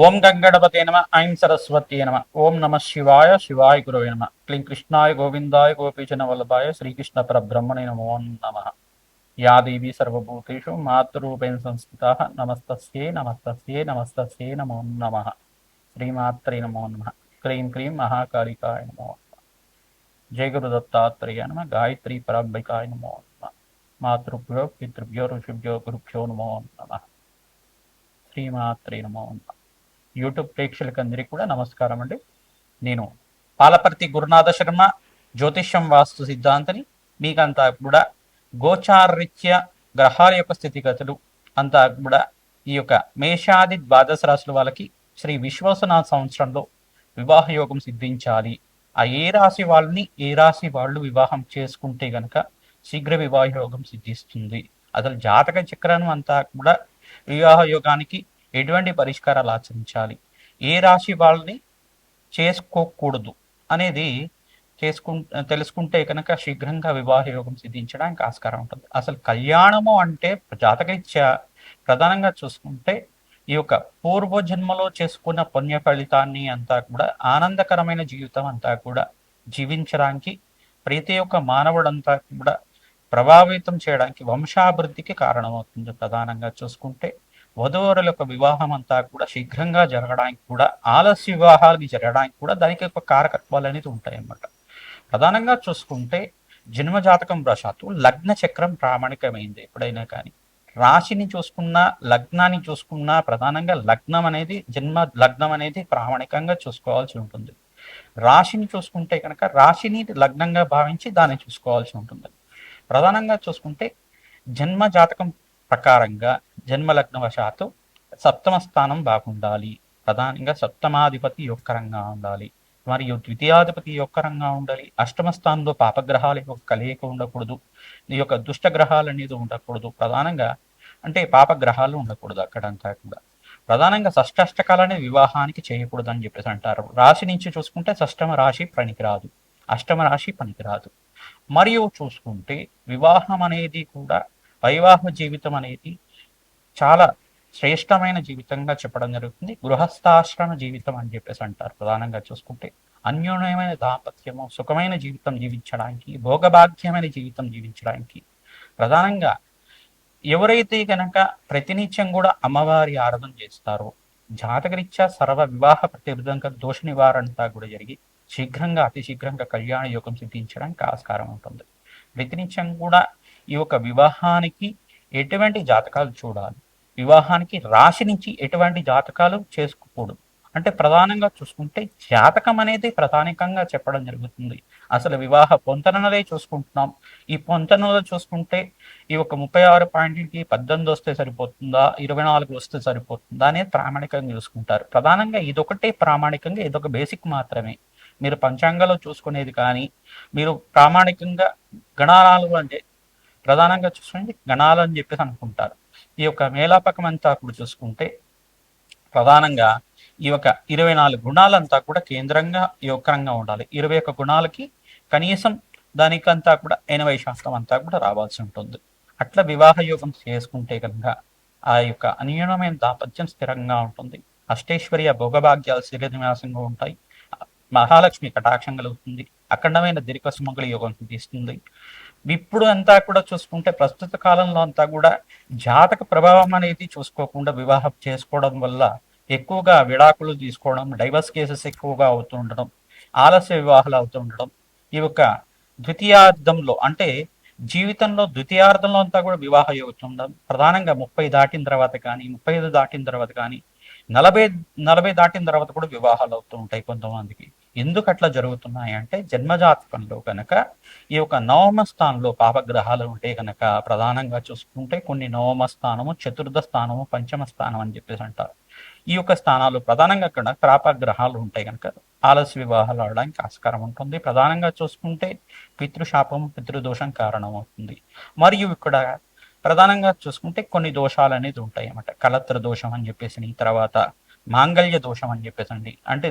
ఓం గంగణపతే నమ ఐం సరస్వతి నమ ఓం నమ శివాయ శివాయ గురవే నమ క్లీం కృష్ణాయ గోవిందాయ గోపీచన వల్లభాయ శ్రీకృష్ణ పరబ్రహ్మణే నమో నమ. యా దేవీ సర్వభూతేషు మాతృరూపేణ సంస్థితా నమస్తస్యై నమస్తస్యై నమస్తస్యై నమో నమ. శ్రీమాత్రే నమో నమ. క్లీం క్లీం మహాకాళికాయ నమో నమ. జయ గురు దత్తాత్రేయ నమ. గాయత్రీ పరాంబికాయ నమో నమ. మాతృభ్యో పితృభ్యో ఋషిభ్యో గురుభ్యో నమో నమ. శ్రీమాత్రే నమో నమ. యూట్యూబ్ ప్రేక్షకులందరికీ కూడా నమస్కారం అండి. నేను పాలపర్తి గురునాథ శర్మ, జ్యోతిష్యం వాస్తు సిద్ధాంతని. మీకంతా కూడా గోచారరీత్య గ్రహాల యొక్క స్థితిగతులు అంతా కూడా ఈ యొక్క మేషాది ద్వాదశ రాశుల వాళ్ళకి శ్రీ విశ్వసనాథ సంవత్సరంలో వివాహ యోగం సిద్ధించాలి. ఆ ఏ రాశి వాళ్ళని ఏ రాశి వాళ్ళు వివాహం చేసుకుంటే గనక శీఘ్ర వివాహ యోగం సిద్ధిస్తుంది, అసలు జాతక చక్రం అంతా కూడా వివాహ యోగానికి ఎటువంటి పరిష్కారాలు ఆచరించాలి, ఏ రాశి వాళ్ళని చేసుకోకూడదు అనేది తెలుసుకుంటే కనుక శీఘ్రంగా వివాహ యోగం సిద్ధించడానికి ఆస్కారం ఉంటుంది. అసలు కళ్యాణము అంటే జాతకరీత్యా ప్రధానంగా చూసుకుంటే ఈ యొక్క పూర్వజన్మలో చేసుకున్న పుణ్య ఫలితాన్ని అంతా కూడా ఆనందకరమైన జీవితం అంతా కూడా జీవించడానికి ప్రతి ఒక్క మానవుడంతా కూడా ప్రభావితం చేయడానికి వంశాభివృద్ధికి కారణమవుతుంది. ప్రధానంగా చూసుకుంటే వధూవరుల యొక్క వివాహం అంతా కూడా శీఘ్రంగా జరగడానికి కూడా, ఆలస్య వివాహాలకి జరగడానికి కూడా దానికి ఒక కారకత్వాలు అనేది ఉంటాయి అన్నమాట. ప్రధానంగా చూసుకుంటే జన్మజాతకం వశాత్తు లగ్న చక్రం ప్రామాణికమైంది. ఎప్పుడైనా కానీ రాశిని చూసుకున్నా లగ్నాన్ని చూసుకున్నా ప్రధానంగా లగ్నం అనేది జన్మ లగ్నం అనేది ప్రామాణికంగా చూసుకోవాల్సి ఉంటుంది. రాశిని చూసుకుంటే కనుక రాశిని లగ్నంగా భావించి దాన్ని చూసుకోవాల్సి ఉంటుంది. ప్రధానంగా చూసుకుంటే జన్మ జాతకం ప్రకారంగా జన్మలగ్న వశాత్తు సప్తమ స్థానం బాగుండాలి. ప్రధానంగా సప్తమాధిపతి యొక్కరంగా ఉండాలి, మరియు ద్వితీయాధిపతి యొక్కరంగా ఉండాలి. అష్టమ స్థానంలో పాపగ్రహాల యొక్క కలయిక ఉండకూడదు, ఈ యొక్క దుష్ట గ్రహాలు అనేది ఉండకూడదు. ప్రధానంగా అంటే పాపగ్రహాలు ఉండకూడదు అక్కడంతా కూడా. ప్రధానంగా షష్టాష్టకాలనే వివాహానికి చేయకూడదు అని చెప్పేసి అంటారు. రాశి నుంచి చూసుకుంటే షష్టమ రాశి పనికిరాదు, అష్టమ రాశి పనికిరాదు. మరియు చూసుకుంటే వివాహం అనేది కూడా వైవాహ జీవితం అనేది చాలా శ్రేష్టమైన జీవితంగా చెప్పడం జరుగుతుంది. గృహస్థాశ్రమ జీవితం అని చెప్పేసి అంటారు. ప్రధానంగా చూసుకుంటే అన్యోన్యమైన దాంపత్యము, సుఖమైన జీవితం జీవించడానికి, భోగభాగ్యమైన జీవితం జీవించడానికి ప్రధానంగా ఎవరైతే కనుక ప్రతినిత్యం కూడా అమ్మవారి ఆరాధన చేస్తారో జాతకరీత్యా సర్వ వివాహ ప్రతిబద్ధంగా దోష నివారణంతా కూడా జరిగి శీఘ్రంగా అతి శీఘ్రంగా కళ్యాణ యోగం సిద్ధించడానికి ఆస్కారం ఉంటుంది. ప్రతినిత్యం కూడా ఈ యొక్క వివాహానికి ఎటువంటి జాతకాలు చూడాలి, వివాహానికి రాశి నుంచి ఎటువంటి జాతకాలు చేసుకోకూడదు అంటే ప్రధానంగా చూసుకుంటే జాతకం అనేది ప్రధానికంగా చెప్పడం జరుగుతుంది. అసలు వివాహ పొంతనలే చూసుకుంటున్నాం. ఈ పొంతనలో చూసుకుంటే ఈ ఒక 36 పాయింట్లకి 18 వస్తే సరిపోతుందా, 24 వస్తే సరిపోతుందా అనేది ప్రామాణికంగా చూసుకుంటారు. ప్రధానంగా ఇదొకటే ప్రామాణికంగా, ఇదొక బేసిక్ మాత్రమే. మీరు పంచాంగాలో చూసుకునేది కానీ మీరు ప్రామాణికంగా గణాలు అంటే ప్రధానంగా చూసుకుంటే గణాలు అని చెప్పేసి అనుకుంటారు. ఈ యొక్క మేలాపకం అంతా కూడా చూసుకుంటే ప్రధానంగా ఈ యొక్క 24 గుణాలంతా కూడా కేంద్రంగా యోగకరంగా ఉండాలి. 21 గుణాలకి కనీసం దానికంతా కూడా 80% అంతా కూడా రావాల్సి ఉంటుంది. అట్లా వివాహ యోగం చేసుకుంటే కనుక ఆ యొక్క అన్యోన్యమైన దాంపత్యం స్థిరంగా ఉంటుంది. అష్టైశ్వర్య భోగభాగ్యాలు స్థిరనివాసంగా ఉంటాయి. మహాలక్ష్మి కటాక్షం కలుగుతుంది. అఖండమైన దీర్ఘ సుమంగళ యోగం తీస్తుంది. ఇప్పుడు అంతా కూడా చూసుకుంటే ప్రస్తుత కాలంలో అంతా కూడా జాతక ప్రభావం అనేది చూసుకోకుండా వివాహం చేసుకోవడం వల్ల ఎక్కువగా విడాకులు తీసుకోవడం, డైవర్స్ కేసెస్ ఎక్కువగా అవుతూ ఉండడం, ఆలస్య వివాహాలు అవుతూ ఉండడం, ఈ యొక్క ద్వితీయార్థంలో అంటే జీవితంలో ద్వితీయార్థంలో అంతా కూడా వివాహ యోగం ఉండడం, ప్రధానంగా 30 దాటిన తర్వాత కానీ 35 దాటిన తర్వాత కానీ 40 దాటిన తర్వాత కూడా వివాహాలు అవుతూ ఉంటాయి కొంతమందికి. ఎందుకు అట్లా జరుగుతున్నాయి అంటే జన్మజాతకంలో కనుక ఈ యొక్క నవమ స్థానంలో పాపగ్రహాలు ఉంటే కనుక ప్రధానంగా చూసుకుంటే కొన్ని నవమ స్థానము, చతుర్థ స్థానము, పంచమ స్థానం అని చెప్పేసి అంటారు. ఈ యొక్క స్థానాలు ప్రధానంగా అక్కడ పాపగ్రహాలు ఉంటాయి కనుక ఆలస్య వివాహాలు ఆడడానికి ఆస్కారం ఉంటుంది. ప్రధానంగా చూసుకుంటే పితృశాపం, పితృదోషం కారణమవుతుంది. మరియు ఇక్కడ ప్రధానంగా చూసుకుంటే కొన్ని దోషాలు అనేది ఉంటాయి అన్నమాట. కలత్ర దోషం అని చెప్పేసి, తర్వాత మాంగళ్య దోషం అని చెప్పేసి అంటే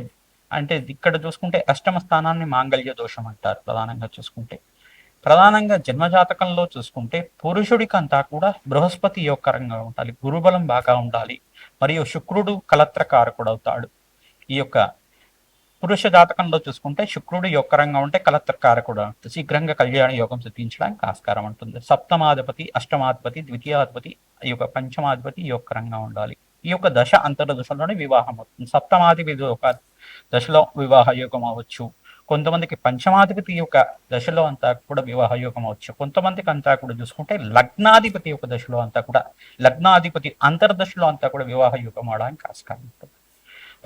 అంటే ఇక్కడ చూసుకుంటే అష్టమ స్థానాన్ని మాంగళ్య దోషం అంటారు. ప్రధానంగా చూసుకుంటే ప్రధానంగా జన్మజాతకంలో చూసుకుంటే పురుషుడికి అంతా కూడా బృహస్పతి యోగకరంగా ఉండాలి, గురుబలం బాగా ఉండాలి, మరియు శుక్రుడు కలత్రకారకుడు అవుతాడు. ఈ యొక్క పురుష జాతకంలో చూసుకుంటే శుక్రుడు యొక్కరంగా ఉంటే కలత్రకారకుడు అవుతుంది. శీఘ్రంగా కళ్యాణ యోగం సిద్ధించడానికి ఆస్కారం ఉంటుంది. సప్తమాధిపతి, అష్టమాధిపతి, ద్వితీయాధిపతి, ఈ యొక్క పంచమాధిపతి యొక్కరంగా ఉండాలి. ఈ యొక్క దశ అంతర్దశలోనే వివాహం అవుతుంది. సప్తమాధిపతి ఒక దశలో వివాహ యోగం అవ్వచ్చు, కొంతమందికి పంచమాధిపతి యొక్క దశలో అంతా కూడా వివాహ యోగం అవ్వచ్చు, కొంతమందికి అంతా కూడా చూసుకుంటే లగ్నాధిపతి యొక్క దశలో అంతా కూడా, లగ్నాధిపతి అంతర్దశలో అంతా కూడా వివాహ యోగం అవడానికి ఆస్కారం ఉంటుంది.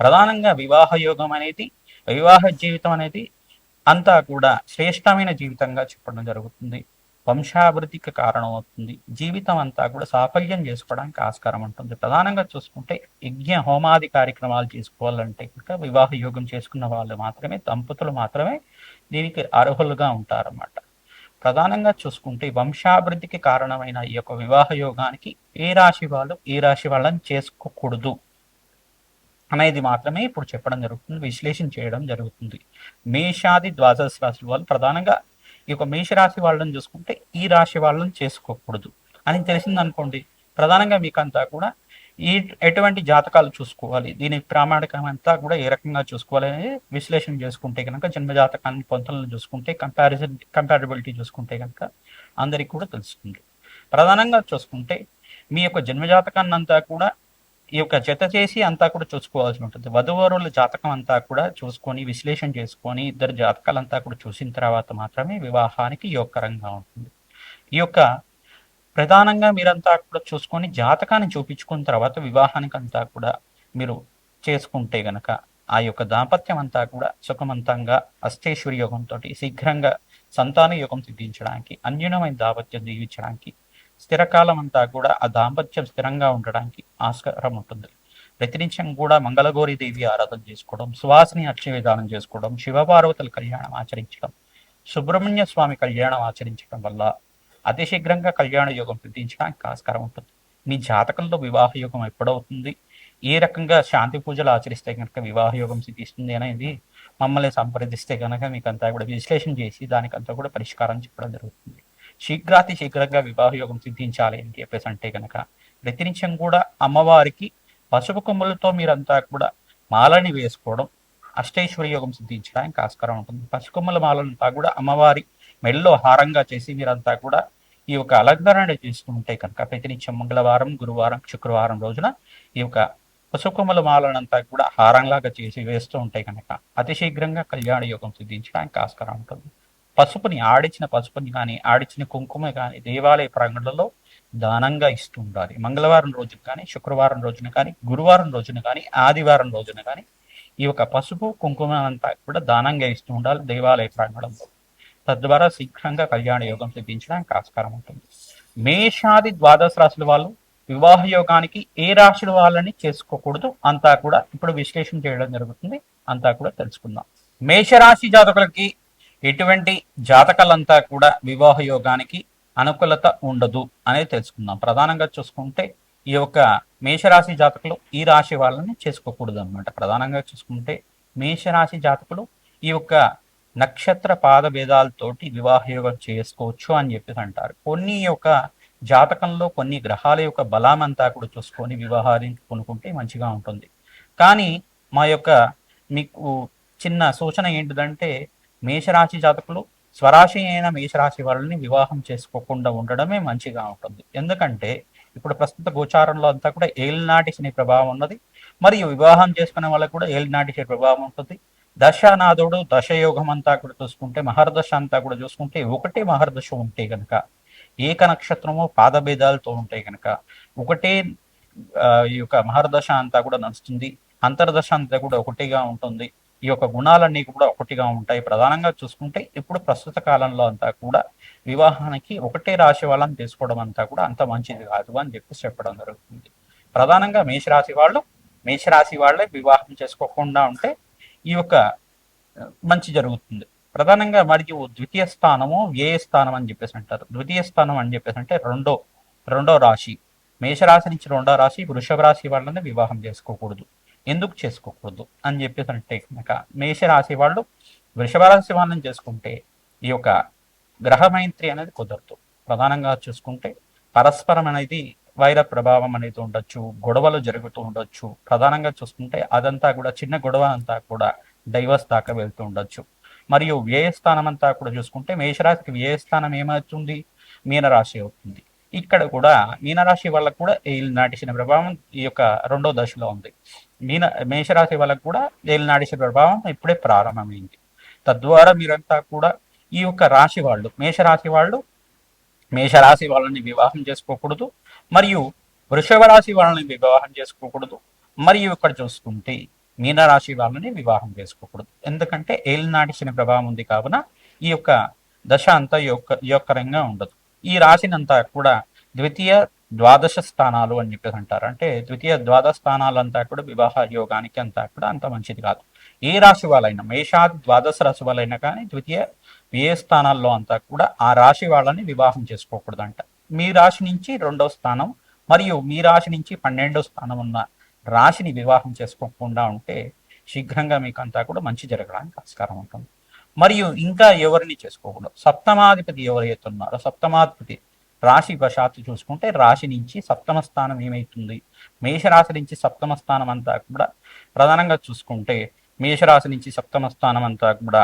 ప్రధానంగా వివాహ యోగం అనేది, వివాహ జీవితం అనేది అంతా కూడా శ్రేష్టమైన జీవితంగా చెప్పడం జరుగుతుంది. వంశాభివృద్ధికి కారణం అవుతుంది. జీవితం అంతా కూడా సాఫల్యం చేసుకోవడానికి ఆస్కారం ఉంటుంది. ప్రధానంగా చూసుకుంటే యజ్ఞ హోమాది కార్యక్రమాలు చేసుకోవాలంటే కనుక వివాహ యోగం చేసుకున్న వాళ్ళు మాత్రమే, దంపతులు మాత్రమే దీనికి అర్హులుగా ఉంటారన్నమాట. ప్రధానంగా చూసుకుంటే వంశాభివృద్ధికి కారణమైన ఈ యొక్క వివాహ యోగానికి ఏ రాశి వాళ్ళు ఏ రాశి వాళ్ళని చేసుకోకూడదు అనేది మాత్రమే ఇప్పుడు చెప్పడం జరుగుతుంది, విశ్లేషణ చేయడం జరుగుతుంది. మేషాది ద్వాదశ రాశి వాళ్ళు ప్రధానంగా ఈ యొక్క మేషరాశి వాళ్ళని చూసుకుంటే ఈ రాశి వాళ్ళని చేసుకోకూడదు అని తెలిసింది అనుకోండి. ప్రధానంగా మీకంతా కూడా ఈ ఎటువంటి జాతకాలు చూసుకోవాలి, దీని ప్రామాణికం అంతా కూడా ఏ రకంగా చూసుకోవాలి అనేది విశ్లేషణ చేసుకుంటే కనుక, జన్మ జాతకాన్ని పొంతలను చూసుకుంటే, కంపారిబిలిటీ చూసుకుంటే కనుక అందరికి కూడా తెలుస్తుంది. ప్రధానంగా చూసుకుంటే మీ యొక్క జన్మజాతకాన్ని అంతా కూడా ఈ యొక్క జత చేసి అంతా కూడా చూసుకోవాల్సి ఉంటుంది. వధువరుల జాతకం అంతా కూడా చూసుకొని విశ్లేషణ చేసుకొని ఇద్దరు జాతకాలంతా కూడా చూసిన తర్వాత మాత్రమే వివాహానికి యోగకరంగా ఉంటుంది. ఈ యొక్క ప్రధానంగా మీరంతా కూడా చూసుకొని జాతకాన్ని చూపించుకున్న తర్వాత వివాహానికి అంతా కూడా మీరు చేసుకుంటే గనక ఆ యొక్క దాంపత్యం అంతా కూడా సుఖవంతంగా అష్టేశ్వరి యోగంతో శీఘ్రంగా సంతాన యోగం సిద్ధించడానికి, అన్యూనమైన దాంపత్యం జీవించడానికి, స్థిరకాలం అంతా కూడా ఆ దాంపత్యం స్థిరంగా ఉండడానికి ఆస్కారం ఉంటుంది. ప్రతినిత్యం కూడా మంగళగౌరి దేవి ఆరాధన చేసుకోవడం, సువాసిని అర్చన విధానం చేసుకోవడం, శివపార్వతుల కళ్యాణం ఆచరించడం, సుబ్రహ్మణ్య స్వామి కళ్యాణం ఆచరించడం వల్ల అతి శీఘ్రంగా కళ్యాణ యోగం సిద్ధించడానికి ఆస్కారం ఉంటుంది. మీ జాతకంలో వివాహ యోగం ఎప్పుడవుతుంది, ఏ రకంగా శాంతి పూజలు ఆచరిస్తే కనుక వివాహ యోగం సిద్ధిస్తుంది అనేది మమ్మల్ని సంప్రదిస్తే కనుక మీకు అంతా కూడా విశ్లేషణ చేసి దానికంతా కూడా పరిష్కారం చెప్పడం జరుగుతుంది. శీఘ్రాతి శీఘ్రంగా వివాహ యోగం సిద్ధించాలి అని చెప్పేసి అంటే కనుక ప్రతినిత్యం కూడా అమ్మవారికి పసుపు కొమ్ములతో మీరంతా కూడా మాలని వేసుకోవడం అష్టైశ్వర్య యోగం సిద్ధించడానికి ఆస్కారం ఉంటుంది. పసుపు కొమ్ముల మాలంతా కూడా అమ్మవారి మెడలో హారంగా చేసి మీరంతా కూడా ఈ యొక్క అలంకరణ చేసుకుంటే కనుక ప్రతినిత్యం మంగళవారం, గురువారం, శుక్రవారం రోజున ఈ యొక్క పసుపు కొమ్ముల మాలనంతా కూడా హారంలాగా చేసి వేస్తూ ఉంటే కనుక అతి శీఘ్రంగా కళ్యాణ యోగం సిద్ధించడానికి ఆస్కారం ఉంటుంది. పసుపుని, ఆడిచిన పసుపుని కానీ ఆడిచిన కుంకుమ కానీ దేవాలయ ప్రాంగణంలో దానంగా ఇస్తూ ఉండాలి. మంగళవారం రోజున కానీ, శుక్రవారం రోజున కానీ, గురువారం రోజున కానీ, ఆదివారం రోజున కానీ ఈ యొక్క పసుపు కుంకుమ అంతా కూడా దానంగా ఇస్తూ ఉండాలి దేవాలయ ప్రాంగణంలో. తద్వారా శీఘ్రంగా కళ్యాణ యోగం సిద్ధించడానికి ఆస్కారం ఉంటుంది. మేషాది ద్వాదశ రాశుల వాళ్ళు వివాహ యోగానికి ఏ రాశుల వాళ్ళని చేసుకోకూడదు అంతా కూడా ఇప్పుడు విశ్లేషణ చేయడం జరుగుతుంది, అంతా కూడా తెలుసుకుందాం. మేషరాశి జాతకులకి ఎటువంటి జాతకాలంతా కూడా వివాహ యోగానికి అనుకూలత ఉండదు అనేది తెలుసుకుందాం. ప్రధానంగా చూసుకుంటే ఈ యొక్క మేషరాశి జాతకులు ఈ రాశి వాళ్ళని చేసుకోకూడదు అనమాట. ప్రధానంగా చూసుకుంటే మేషరాశి జాతకులు ఈ యొక్క నక్షత్ర పాద భేదాలతోటి వివాహ యోగం చేసుకోవచ్చు అని చెప్పేసి అంటారు. కొన్ని యొక్క జాతకంలో కొన్ని గ్రహాల యొక్క బలం అంతా కూడా చూసుకొని వివాహానికి కొనుక్కుంటే మంచిగా ఉంటుంది. కానీ మా యొక్క మీకు చిన్న సూచన ఏంటిదంటే మేషరాశి జాతకులు స్వరాశి అయిన మేషరాశి వాళ్ళని వివాహం చేసుకోకుండా ఉండడమే మంచిగా ఉంటుంది. ఎందుకంటే ఇప్పుడు ప్రస్తుత గోచారంలో అంతా కూడా ఏలినాటి శని ప్రభావం ఉన్నది, మరియు వివాహం చేసుకునే వాళ్ళకు కూడా ఏలినాటి శని ప్రభావం ఉంటుంది. దశనాథుడు దశయోగం అంతా కూడా చూసుకుంటే మహర్దశ అంతా కూడా చూసుకుంటే ఒకటే మహర్దశ ఉంటే కనుక, ఏక నక్షత్రము పాదభేదాలతో ఉంటే కనుక ఒకటే ఈ యొక్క మహర్దశ అంతా కూడా నడుస్తుంది, అంతర్దశ అంతా కూడా ఒకటిగా ఉంటుంది. ఈ యొక్క గుణాలన్నీ కూడా ఒకటిగా ఉంటాయి. ప్రధానంగా చూసుకుంటే ఇప్పుడు ప్రస్తుత కాలంలో అంతా కూడా వివాహానికి ఒకటే రాశి వాళ్ళని తీసుకోవడం అంతా కూడా అంత మంచిది కాదు అని చెప్పి చెప్పడం జరుగుతుంది. ప్రధానంగా మేషరాశి వాళ్ళే వివాహం చేసుకోకుండా ఉంటే ఈ యొక్క మంచి జరుగుతుంది. ప్రధానంగా మరియు ద్వితీయ స్థానము వ్యయ స్థానం అని చెప్పేసి అంటారు. ద్వితీయ స్థానం అని చెప్పేసి అంటే రెండో రాశి, మేషరాశి నుంచి రెండో రాశి వృషభ రాశి వాళ్ళని వివాహం చేసుకోకూడదు. ఎందుకు చేసుకోకూడదు అని చెప్పేసి అంటే కనుక మేషరాశి వాళ్ళు వృషభ రాశి వాళ్ళని చేసుకుంటే ఈ యొక్క గ్రహ మైత్రి అనేది కుదరదు. ప్రధానంగా చూసుకుంటే పరస్పరం అనేది వైర ప్రభావం అనేది ఉండొచ్చు, గొడవలు జరుగుతూ ఉండొచ్చు. ప్రధానంగా చూసుకుంటే అదంతా కూడా చిన్న గొడవ అంతా కూడా డైవర్స్ దాకా వెళ్తూ ఉండొచ్చు. మరియు వ్యయస్థానం అంతా కూడా చూసుకుంటే మేషరాశికి వ్యయస్థానం ఏమవుతుంది, మీనరాశి అవుతుంది. ఇక్కడ కూడా మీనరాశి వాళ్ళకు కూడా ఏలినాటి శని ప్రభావం ఈ యొక్క రెండో దశలో ఉంది. మేషరాశి వాళ్ళకు కూడా ఏలినాటి శని ప్రభావం ఇప్పుడే ప్రారంభమైంది. తద్వారా మీరంతా కూడా ఈ యొక్క రాశి వాళ్ళు, మేషరాశి వాళ్ళని వివాహం చేసుకోకూడదు, మరియు వృషభ రాశి వాళ్ళని వివాహం చేసుకోకూడదు, మరియు ఇక్కడ చూసుకుంటే మీనరాశి వాళ్ళని వివాహం చేసుకోకూడదు. ఎందుకంటే ఏలినాటి శని ప్రభావం ఉంది కావున ఈ యొక్క దశ అంతా యోగకరంగా ఉండదు. ఈ రాశినంతా కూడా ద్వితీయ ద్వాదశ స్థానాలు అని చెప్పేసి అంటారు. అంటే ద్వితీయ ద్వాదశ స్థానాలంతా కూడా వివాహ యోగానికి అంతా కూడా అంత మంచిది కాదు. ఏ రాశి వాళ్ళైనా, మేషాది ద్వాదశ రాశి వాళ్ళైనా కానీ ద్వితీయ వ్యయ స్థానాల్లో అంతా కూడా ఆ రాశి వాళ్ళని వివాహం చేసుకోకూడదంట. మీ రాశి నుంచి రెండవ స్థానం మరియు మీ రాశి నుంచి 12వ స్థానం ఉన్న రాశిని వివాహం చేసుకోకుండా ఉంటే శీఘ్రంగా మీకు అంతా కూడా మంచి జరగడానికి ఆస్కారం ఉంటుంది. మరియు ఇంకా ఎవరిని చేసుకోకూడదు. సప్తమాధిపతి ఎవరైతే ఉన్నారో సప్తమాధిపతి రాశి వశాత్తు చూసుకుంటే రాశి నుంచి సప్తమ స్థానం ఏమైతుంది, మేషరాశి నుంచి సప్తమ స్థానం అంతా కూడా ప్రధానంగా చూసుకుంటే మేషరాశి నుంచి సప్తమ స్థానం అంతా కూడా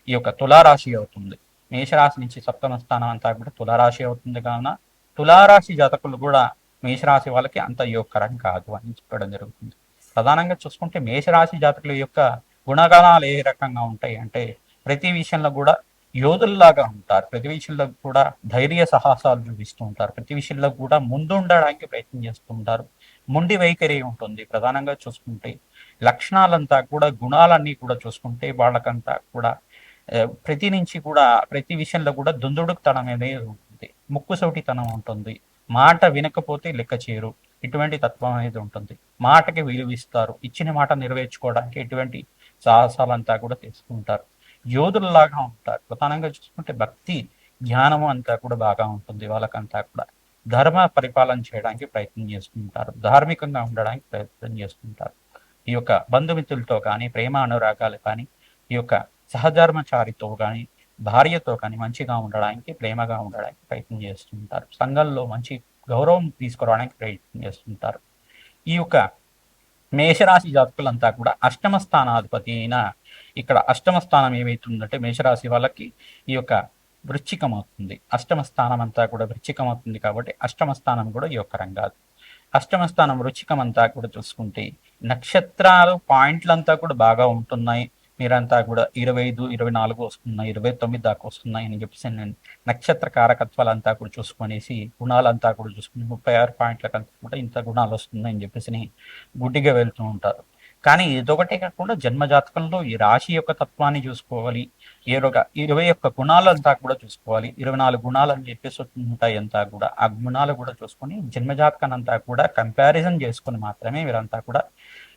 ఈ యొక్క తులారాశి అవుతుంది. మేషరాశి నుంచి సప్తమ స్థానం అంతా కూడా తులారాశి అవుతుంది. కావున తులారాశి జాతకులు కూడా మేషరాశి వాళ్ళకి అంత యోగకరం కాదు అని చెప్పడం జరుగుతుంది. ప్రధానంగా చూసుకుంటే మేషరాశి జాతకుల యొక్క గుణగణాలు ఏ రకంగా ఉంటాయి అంటే ప్రతి విషయంలో కూడా యోధుల్లాగా ఉంటారు, ప్రతి విషయంలో కూడా ధైర్య సాహసాలు చూపిస్తూ ఉంటారు, ప్రతి విషయంలో కూడా ముందు ఉండడానికి ప్రయత్నం చేస్తూ ఉంటారు. మొండి వైఖరి ఉంటుంది. ప్రధానంగా చూసుకుంటే లక్షణాలంతా కూడా గుణాలన్నీ కూడా చూసుకుంటే వాళ్ళకంతా కూడా ప్రతి విషయంలో కూడా దుందుడుకుతనం అనేది ఉంటుంది, ముక్కుసోటితనం ఉంటుంది, మాట వినకపోతే లెక్క చేయరు, ఇటువంటి తత్వం అనేది ఉంటుంది. మాటకి విలువిస్తారు, ఇచ్చిన మాట నెరవేర్చుకోవడానికి ఎటువంటి సాహసాలంతా కూడా తీసుకుంటారు, యోధుల్లాగా ఉంటారు. ప్రధానంగా చూసుకుంటే భక్తి జ్ఞానము అంతా కూడా బాగా ఉంటుంది. వాళ్ళకంతా కూడా ధర్మ పరిపాలన చేయడానికి ప్రయత్నం చేస్తుంటారు, ధార్మికంగా ఉండడానికి ప్రయత్నం చేస్తుంటారు. ఈ యొక్క బంధుమిత్రులతో కానీ, ప్రేమ అనురాగాలు కానీ, ఈ యొక్క సహధర్మచారితో కానీ, భార్యతో కానీ మంచిగా ఉండడానికి, ప్రేమగా ఉండడానికి ప్రయత్నం చేస్తుంటారు. సంఘంలో మంచి గౌరవం తీసుకురావడానికి ప్రయత్నం చేస్తుంటారు. ఈ యొక్క మేషరాశి జాతకులంతా కూడా అష్టమ స్థానాధిపతి అయిన ఇక్కడ అష్టమ స్థానం ఏమైతుందంటే మేషరాశి వాళ్ళకి ఈ యొక్క వృశ్చికం అవుతుంది. అష్టమ స్థానం అంతా కూడా వృశ్చికం అవుతుంది కాబట్టి అష్టమ స్థానం కూడా ఈ యొక్క రంగాలు. అష్టమ స్థానం వృశ్చికం అంతా కూడా చూసుకుంటే నక్షత్రాలు పాయింట్లంతా కూడా బాగా ఉంటున్నాయి. మీరంతా కూడా 25, 24 వస్తున్నాయి, 29 దాకా వస్తున్నాయి అని చెప్పేసి నేను నక్షత్ర కారకత్వాలంతా కూడా చూసుకునేసి గుణాలంతా కూడా చూసుకుని 36 పాయింట్లకంతా కూడా ఇంత గుణాలు వస్తున్నాయి అని చెప్పేసి గుడ్డిగా వెళ్తూ ఉంటారు. కానీ ఇదొకటే కాకుండా జన్మజాతకంలో ఈ రాశి యొక్క తత్వాన్ని చూసుకోవాలి, 21 గుణాలంతా కూడా చూసుకోవాలి. 24 గుణాలు అని చెప్పేసి ఉంటాయి అంతా కూడా. ఆ గుణాలు కూడా చూసుకొని జన్మజాతకాన్ని అంతా కూడా కంపారిజన్ చేసుకుని మాత్రమే వీరంతా కూడా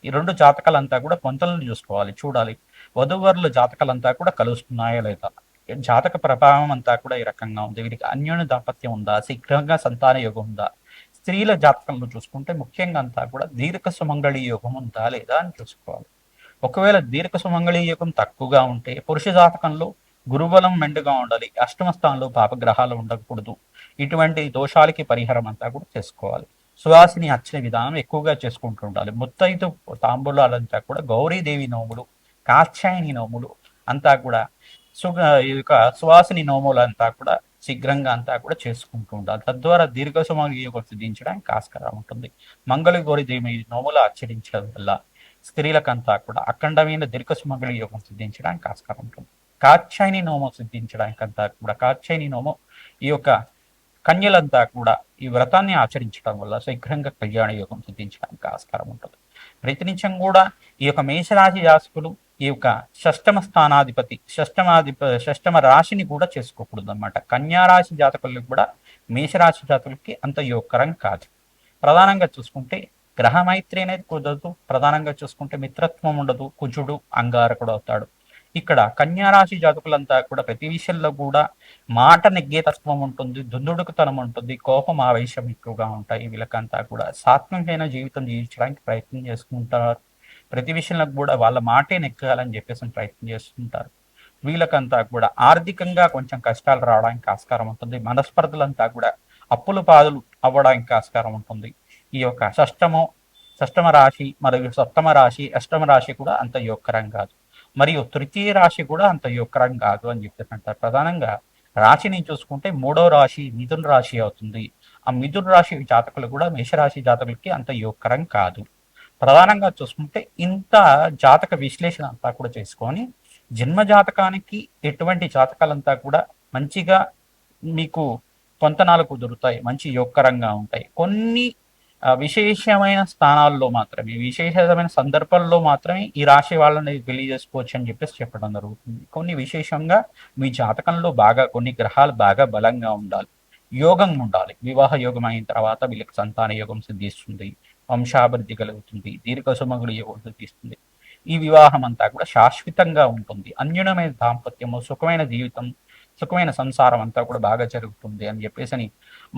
ఈ రెండు జాతకాలంతా కూడా పొంతలను చూసుకోవాలి, చూడాలి. వధువరుల జాతకాలంతా కూడా కలుస్తున్నాయా లేదా, జాతక ప్రభావం అంతా కూడా ఈ రకంగా ఉంది, వీరికి అన్యోన్య దాంపత్యం ఉందా, శీఘ్రంగా సంతాన యోగం ఉందా, స్త్రీల జాతకంలో చూసుకుంటే ముఖ్యంగా అంతా కూడా దీర్ఘ సుమంగళి యోగం ఉందా లేదా అని చూసుకోవాలి. ఒకవేళ దీర్ఘ సుమంగళి యోగం తక్కువగా ఉంటే పురుష జాతకంలో గురుబలం మెండుగా ఉండాలి, అష్టమ స్థానంలో పాపగ్రహాలు ఉండకూడదు. ఇటువంటి దోషాలకి పరిహారం అంతా కూడా చేసుకోవాలి. సువాసిని అర్చన విధానం ఎక్కువగా చేసుకుంటూ ఉండాలి. ముత్తైదు తాంబూలాలంతా కూడా గౌరీదేవి నోములు, కాత్యాయని నోములు అంతా కూడా ఈ యొక్క సువాసిని నోములు అంతా కూడా శీఘ్రంగా అంతా కూడా చేసుకుంటూ ఉండాలి. తద్వారా దీర్ఘ సుమంగళి యోగం సిద్ధించడానికి ఆస్కారం ఉంటుంది. మంగళ గౌరీదేవి నోములు ఆచరించడం వల్ల స్త్రీలకంతా కూడా అఖండమైన దీర్ఘ సుమంగళి యోగం సిద్ధించడానికి ఆస్కారం ఉంటుంది. కాత్యాయని నోమం సిద్ధించడానికి అంతా కూడా కాత్యాయని నోమం ఈ యొక్క కన్యలంతా కూడా ఈ వ్రతాన్ని ఆచరించడం వల్ల శీఘ్రంగా కళ్యాణ యోగం సిద్ధించడానికి ఆస్కారం ఉంటుంది. ప్రతినిత్యం కూడా ఈ యొక్క మేషరాశి జాతకులు ఈ యొక్క షష్టమ స్థానాధిపతి షష్టమ రాశిని కూడా చేసుకోకూడదు అనమాట. కన్యారాశి జాతకులకు కూడా మేషరాశి జాతకులకి అంత యోగకరం కాదు. ప్రధానంగా చూసుకుంటే గ్రహమైత్రి అనేది కుదరదు. ప్రధానంగా చూసుకుంటే మిత్రత్వం ఉండదు, కుజుడు అంగారకుడు అవుతాడు. ఇక్కడ కన్యారాశి జాతకులంతా కూడా ప్రతి విషయంలో కూడా మాట నెగ్గే తత్వం ఉంటుంది, దుందుడుకుతనం ఉంటుంది, కోపం ఆవేశం ఎక్కువగా ఉంటాయి. వీళ్ళకంతా కూడా సాత్వికమైన జీవితం జీవించడానికి ప్రయత్నం చేసుకుంటారు. ప్రతి విషయంలో కూడా వాళ్ళ మాటే నెగ్గాలని చెప్పేసి ప్రయత్నం చేస్తుంటారు. వీళ్ళకంతా కూడా ఆర్థికంగా కొంచెం కష్టాలు రావడానికి ఆస్కారం ఉంటుంది. మనస్పర్ధలంతా కూడా అప్పులు పాదులు అవ్వడానికి ఆస్కారం ఉంటుంది. ఈ యొక్క షష్టమ రాశి మరియు సప్తమ రాశి, అష్టమ రాశి కూడా అంత యోగకరం కాదు. మరియు తృతీయ రాశి కూడా అంత యోగకరం కాదు అని చెప్తున్నారు. ప్రధానంగా రాశిని చూసుకుంటే మూడో రాశి మిథున రాశి అవుతుంది. ఆ మిథున రాశి జాతకులు కూడా మేషరాశి జాతకులకి అంత యోగకరం కాదు. ప్రధానంగా చూసుకుంటే ఇంత జాతక విశ్లేషణ అంతా కూడా చేసుకొని జన్మ జాతకానికి ఎటువంటి జాతకాలంతా కూడా మంచిగా మీకు పొంతనాలు కుదురుతాయి, మంచి యోగకరంగా ఉంటాయి. కొన్ని విశేషమైన స్థానాల్లో మాత్రమే, విశేషమైన సందర్భాల్లో మాత్రమే ఈ రాశి వాళ్ళని పెళ్లి చేసుకోవచ్చు అని చెప్పేసి చెప్పడం జరుగుతుంది. కొన్ని విశేషంగా మీ జాతకంలో బాగా కొన్ని గ్రహాలు బాగా బలంగా ఉండాలి, యోగం ఉండాలి. వివాహ యోగం అయిన తర్వాత వీళ్ళకి సంతాన యోగం సిద్ధిస్తుంది, వంశాభివృద్ధి కలుగుతుంది, దీర్ఘ సుమంగుడి యోగం సిద్ధిస్తుంది. ఈ వివాహం అంతా కూడా శాశ్వతంగా ఉంటుంది, అన్యూనమైన దాంపత్యము, సుఖమైన జీవితం, సుఖమైన సంసారం అంతా కూడా బాగా జరుగుతుంది అని చెప్పేసి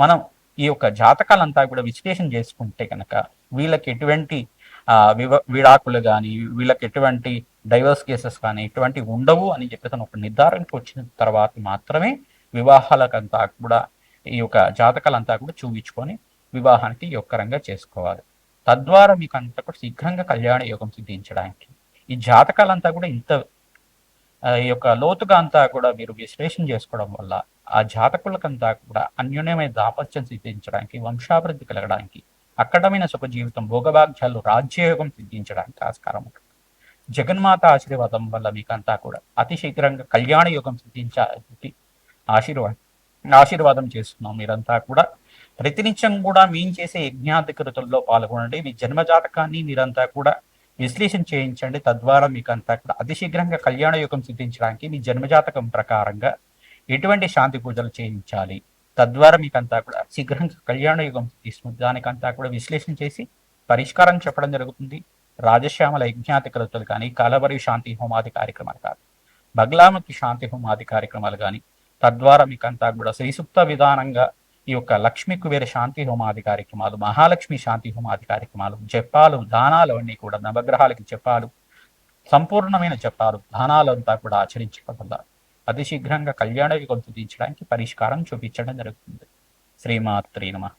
మనం ఈ యొక్క జాతకాలంతా కూడా విశ్లేషణ చేసుకుంటే కనుక వీళ్ళకి ఎటువంటి విడాకులు కానీ, వీళ్ళకి ఎటువంటి డైవర్స్ కేసెస్ కానీ ఎటువంటి ఉండవు అని చెప్పేసి ఒక నిర్ధారణకు వచ్చిన తర్వాత మాత్రమే వివాహాలకంతా కూడా ఈ యొక్క జాతకాలంతా కూడా చూపించుకొని వివాహానికి యొక్కరంగా చేసుకోవాలి. తద్వారా మీకు అంతా కూడా శీఘ్రంగా కళ్యాణ యోగం సిద్ధించడానికి ఈ జాతకాలంతా కూడా ఇంత ఈ యొక్క లోతుగా అంతా కూడా మీరు విశ్లేషణ చేసుకోవడం వల్ల ఆ జాతకులకంతా కూడా అన్యోన్యమైన దాపత్యం సిద్ధించడానికి, వంశాభివృద్ధి కలగడానికి, అక్కడమైన సుఖ జీవితం, భోగభాగ్యాలు, రాజ్యయోగం సిద్ధించడానికి ఆస్కారం ఉంటుంది. జగన్మాత ఆశీర్వాదం వల్ల మీకంతా కూడా అతి శీఘ్రంగా కళ్యాణ యోగం సిద్ధించాలని ఆశీర్వాదం చేస్తున్నాం. మీరంతా కూడా ప్రతినిత్యం కూడా మేము చేసే యజ్ఞాధికృతుల్లో పాల్గొనండి. మీ జన్మజాతకాన్ని మీరంతా కూడా విశ్లేషణ చేయించండి. తద్వారా మీకు అంతా కూడా అతి శీఘ్రంగా కళ్యాణ యోగం సిద్ధించడానికి మీ జన్మజాతకం ప్రకారంగా ఎటువంటి శాంతి పూజలు చేయించాలి, తద్వారా మీకు అంతా కూడా శీఘ్రంగా కళ్యాణ యుగం తీసుకుంది, దానికంతా కూడా విశ్లేషణ చేసి పరిష్కారం చెప్పడం జరుగుతుంది. రాజశ్యామల యజ్ఞాధికృతులు కానీ, కలవరి శాంతి హోమాది కార్యక్రమాలు కానీ, బగ్లాముఖి శాంతి హోమాది కార్యక్రమాలు కానీ, తద్వారా మీకు అంతా కూడా శ్రీసూక్త విధానంగా ఈ యొక్క లక్ష్మీ కుబేర శాంతి హోమాది కార్యక్రమాలు, మహాలక్ష్మి శాంతి హోమాది కార్యక్రమాలు, జపాలు, దానాలు అన్నీ కూడా నవగ్రహాలకి జపాలు, సంపూర్ణమైన జపాలు, దానాలు అంతా కూడా ఆచరించడం అతి శీఘ్రంగా కళ్యాణ యుగం సిద్ధించడానికి పరిష్కారం చూపించడం జరుగుతుంది. శ్రీమాత్రే నమః.